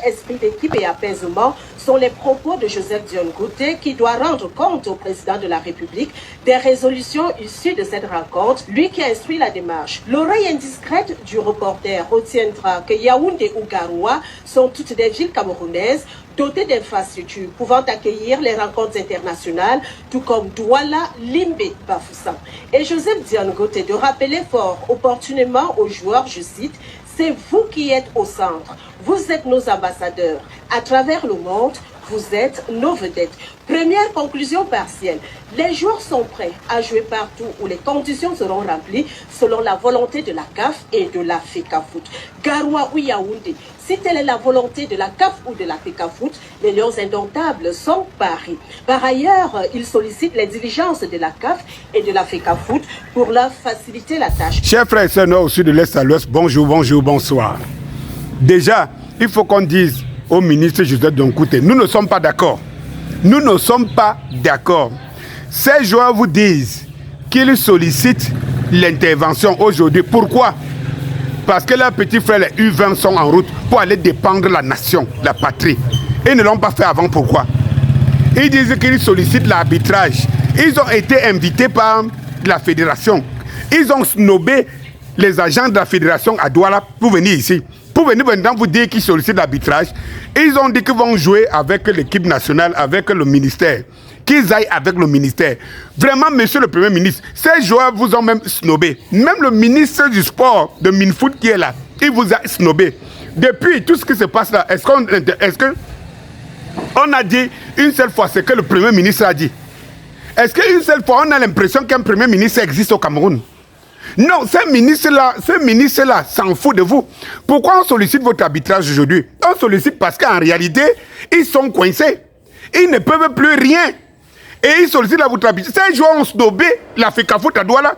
Esprit d'équipe et apaisement sont les propos de Joseph Dione Ngouté qui doit rendre compte au président de la République des résolutions issues de cette rencontre, lui qui a instruit la démarche. L'oreille indiscrète du reporter retiendra que Yaoundé ou Garoua sont toutes des villes camerounaises dotées d'infrastructures pouvant accueillir les rencontres internationales, tout comme Douala, Limbe, Bafoussam. Et Joseph Dione Ngouté de rappeler fort opportunément aux joueurs, je cite, c'est vous qui êtes au centre. Vous êtes nos ambassadeurs. À travers le monde, vous êtes nos vedettes. Première conclusion partielle. Les joueurs sont prêts à jouer partout où les conditions seront remplies selon la volonté de la CAF et de la FECAFOOT. Garoua ou Yaoundé, si telle est la volonté de la CAF ou de la FECAFOOT, les Lions indomptables sont paris. Par ailleurs, ils sollicitent les diligences de la CAF et de la FECAFOOT pour leur faciliter la tâche. Chers frères et sœurs nord au sud de l'est à l'ouest, bonjour, bonjour, bonsoir. Déjà, il faut qu'on dise au ministre Joseph Dione Ngouté, nous ne sommes pas d'accord. Nous ne sommes pas d'accord. Ces joueurs vous disent qu'ils sollicitent l'intervention aujourd'hui. Pourquoi? Parce que leurs petits frères, les U20, sont en route pour aller défendre la nation, la patrie. Ils ne l'ont pas fait avant. Pourquoi? Ils disent qu'ils sollicitent l'arbitrage. Ils ont été invités par la fédération. Ils ont snobé les agents de la fédération à Douala pour venir ici. Pour venir maintenant vous dire qu'ils sollicitent l'arbitrage. Ils ont dit qu'ils vont jouer avec l'équipe nationale, avec le ministère. Qu'ils aillent avec le ministère. Vraiment, monsieur le Premier ministre, ces joueurs vous ont même snobé. Même le ministre du sport, de Minfoot qui est là, il vous a snobé. Depuis tout ce qui se passe là, est-ce qu'on a dit une seule fois ce que le Premier ministre a dit? Est-ce qu'une seule fois on a l'impression qu'un Premier ministre existe au Cameroun? Non, ce ministre-là s'en fout de vous. Pourquoi on sollicite votre arbitrage aujourd'hui? On sollicite parce qu'en réalité, ils sont coincés. Ils ne peuvent plus rien. Et ils sollicitent votre arbitrage. Ces joueurs ont snobé la FECAFOOT à Douala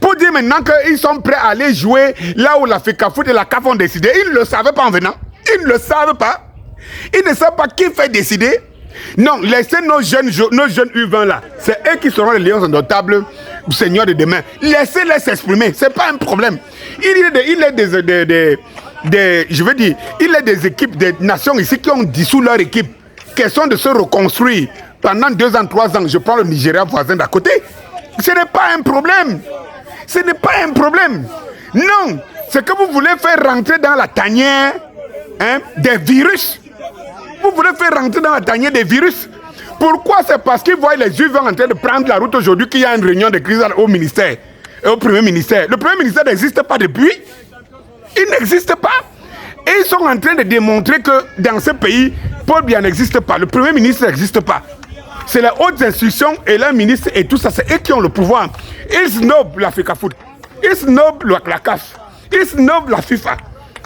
pour dire maintenant qu'ils sont prêts à aller jouer là où la FECAFOOT et la CAF ont décidé. Ils ne le savaient pas en venant. Ils ne le savent pas. Ils ne savent pas qui fait décider. Non, laissez nos jeunes U20 là. C'est eux qui seront les lions indomptables, seigneurs de demain. Laissez-les s'exprimer. C'est pas un problème. Il est des équipes, des nations ici qui ont dissous leur équipe. Question de se reconstruire. Pendant 2 ans, 3 ans, je prends le Nigeria voisin d'à côté. Ce n'est pas un problème. Ce n'est pas un problème. Non, c'est que vous voulez faire rentrer dans la tanière des virus. Vous voulez faire rentrer dans la tanière des virus. Pourquoi? C'est parce qu'ils voient les U20 en train de prendre la route aujourd'hui qu'il y a une réunion de crise au ministère, au Premier ministère. Le Premier ministère n'existe pas depuis. Il n'existe pas. Et ils sont en train de démontrer que dans ce pays, Paul Biya n'existe pas. Le Premier ministre n'existe pas. C'est les hautes institutions et les ministres et tout ça, c'est eux qui ont le pouvoir. Ils snobent la FECAFOOT. Ils snobent la CAF. Ils snobent la FIFA.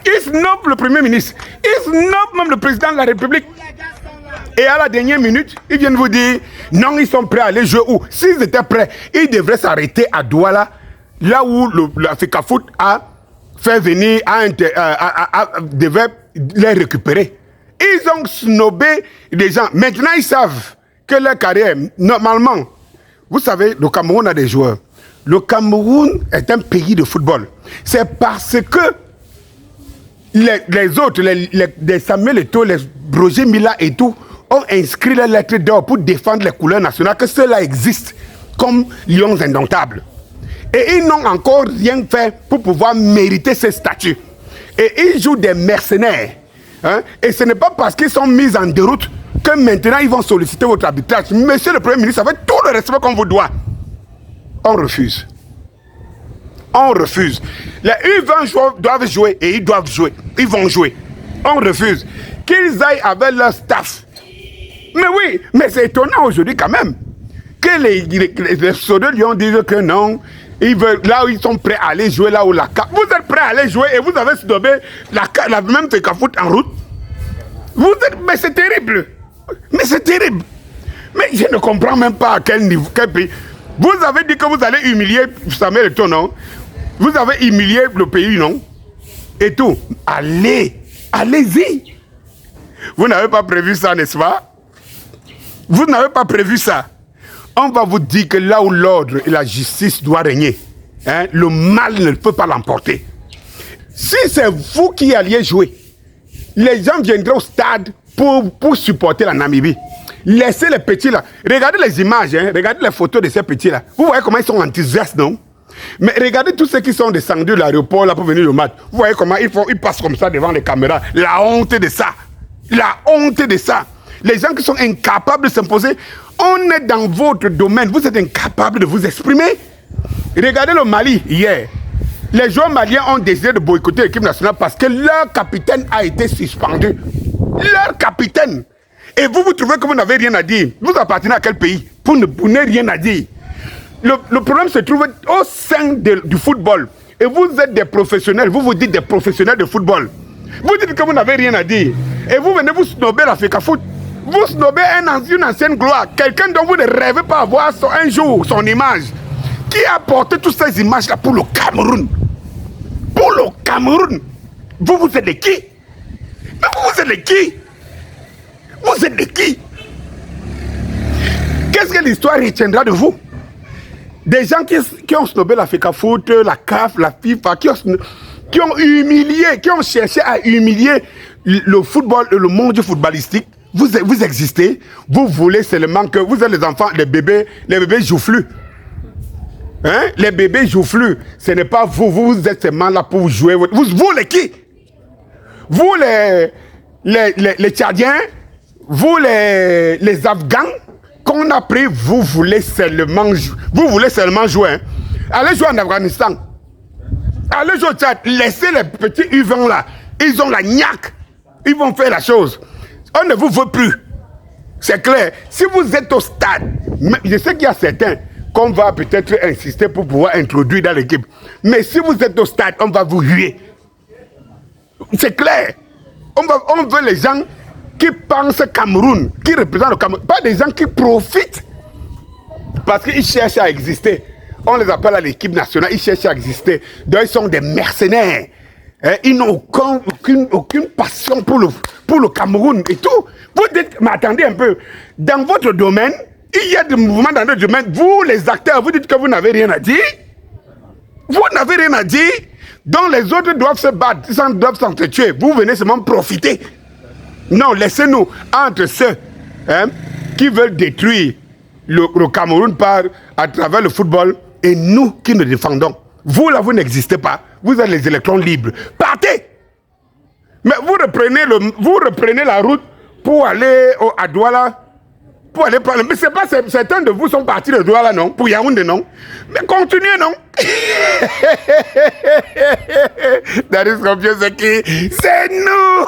Ils snobent le Premier ministre. Ils snobent même le président de la République. Et à la dernière minute, ils viennent vous dire, non, ils sont prêts à aller jouer où? S'ils étaient prêts, ils devraient s'arrêter à Douala, là où la FECAFOOT a fait venir, devait les récupérer. Ils ont snobé les gens. Maintenant, ils savent que leur carrière, normalement, vous savez, le Cameroun a des joueurs. Le Cameroun est un pays de football. C'est parce que les autres, les Samuel Eto'o, les Roger Mila et tout, ont inscrit les lettres d'or pour défendre les couleurs nationales, que cela existe comme lions indomptables. Et ils n'ont encore rien fait pour pouvoir mériter ce statut. Et ils jouent des mercenaires. Et ce n'est pas parce qu'ils sont mis en déroute que maintenant ils vont solliciter votre arbitrage. Monsieur le Premier ministre, avec tout le respect qu'on vous doit, on refuse. On refuse. Les U20 doivent jouer et ils doivent jouer. Ils vont jouer. On refuse. Qu'ils aillent avec leur staff. Mais oui, mais c'est étonnant aujourd'hui quand même que les soldats de Lyon disent que non. Ils veulent, là où ils sont prêts à aller jouer, là où la CAF. Vous êtes prêts à aller jouer et vous avez snobé la même FECAFOOT en route. Mais c'est terrible. Mais c'est terrible. Mais je ne comprends même pas à quel niveau, quel pays. Vous avez dit que vous allez humilier Samuel Eto'o, non? Vous avez humilié le pays, non? Et tout. Allez-y. Vous n'avez pas prévu ça, n'est-ce pas? Vous n'avez pas prévu ça. On va vous dire que là où l'ordre et la justice doivent régner, le mal ne peut pas l'emporter. Si c'est vous qui alliez jouer, Les gens viendraient au stade pour supporter la Namibie. Laissez les petits là. Regardez les images, hein. Regardez les photos de ces petits là. Vous voyez comment ils sont enthousiastes, non? Mais regardez tous ceux qui sont descendus de l'aéroport là pour venir au match. Vous voyez comment ils passent comme ça devant les caméras. La honte de ça. La honte de ça. Les gens qui sont incapables de s'imposer. On est dans votre domaine. Vous êtes incapables de vous exprimer. Regardez le Mali hier. Les joueurs maliens ont décidé de boycotter l'équipe nationale parce que leur capitaine a été suspendu. Leur capitaine. Et vous trouvez que vous n'avez rien à dire. Vous appartenez à quel pays? Vous n'avez rien à dire. Le problème se trouve au sein du football. Et vous êtes des professionnels. Vous vous dites des professionnels de football. Vous dites que vous n'avez rien à dire. Et vous venez vous snobber l'Africa Foot. Vous snobez une ancienne gloire. Quelqu'un dont vous ne rêvez pas avoir un jour son image. Qui a porté toutes ces images-là pour le Cameroun? Pour le Cameroun. Vous êtes de qui? Mais vous êtes de qui? Vous êtes de qui? Qu'est-ce que l'histoire retiendra de vous? Des gens qui ont snobé l'Africa Foot, la CAF, la FIFA, qui ont humilié, qui ont cherché à humilier le football, le monde footballistique. Vous existez, vous voulez seulement que vous êtes les enfants, les bébés joufflus. Hein? Les bébés joufflus, ce n'est pas vous, vous êtes seulement là pour jouer. Vous les qui? Vous les Tchadiens, vous les Afghans qu'on a pris, vous voulez seulement jouer. Hein? Allez jouer en Afghanistan. Allez jouer au Tchad. Laissez les petits Yvons là. Ils ont la niaque. Ils vont faire la chose. On ne vous veut plus. C'est clair. Si vous êtes au stade, je sais qu'il y a certains qu'on va peut-être insister pour pouvoir introduire dans l'équipe. Mais si vous êtes au stade, on va vous huer. C'est clair. On veut les gens qui pensent Cameroun, qui représentent le Cameroun. Pas des gens qui profitent. Parce qu'ils cherchent à exister. On les appelle à l'équipe nationale, ils cherchent à exister. Donc ils sont des mercenaires. Ils n'ont aucune passion pour le Cameroun et tout. Vous dites, mais attendez un peu, dans votre domaine, il y a des mouvements dans notre domaine. Vous, les acteurs, vous dites que vous n'avez rien à dire. Vous n'avez rien à dire. Donc les autres doivent se battre, ils doivent s'entretuer. Vous venez seulement profiter. Non, laissez-nous entre ceux qui veulent détruire le Cameroun à travers le football et nous qui nous défendons. Vous là, vous n'existez pas. Vous êtes les électrons libres. Partez! Mais vous reprenez la route pour aller à Douala. Pour aller prendre. Mais c'est pas certains de vous sont partis de Douala, non? Pour Yaoundé, non? Mais continuez, non? That is c'est qui? C'est nous!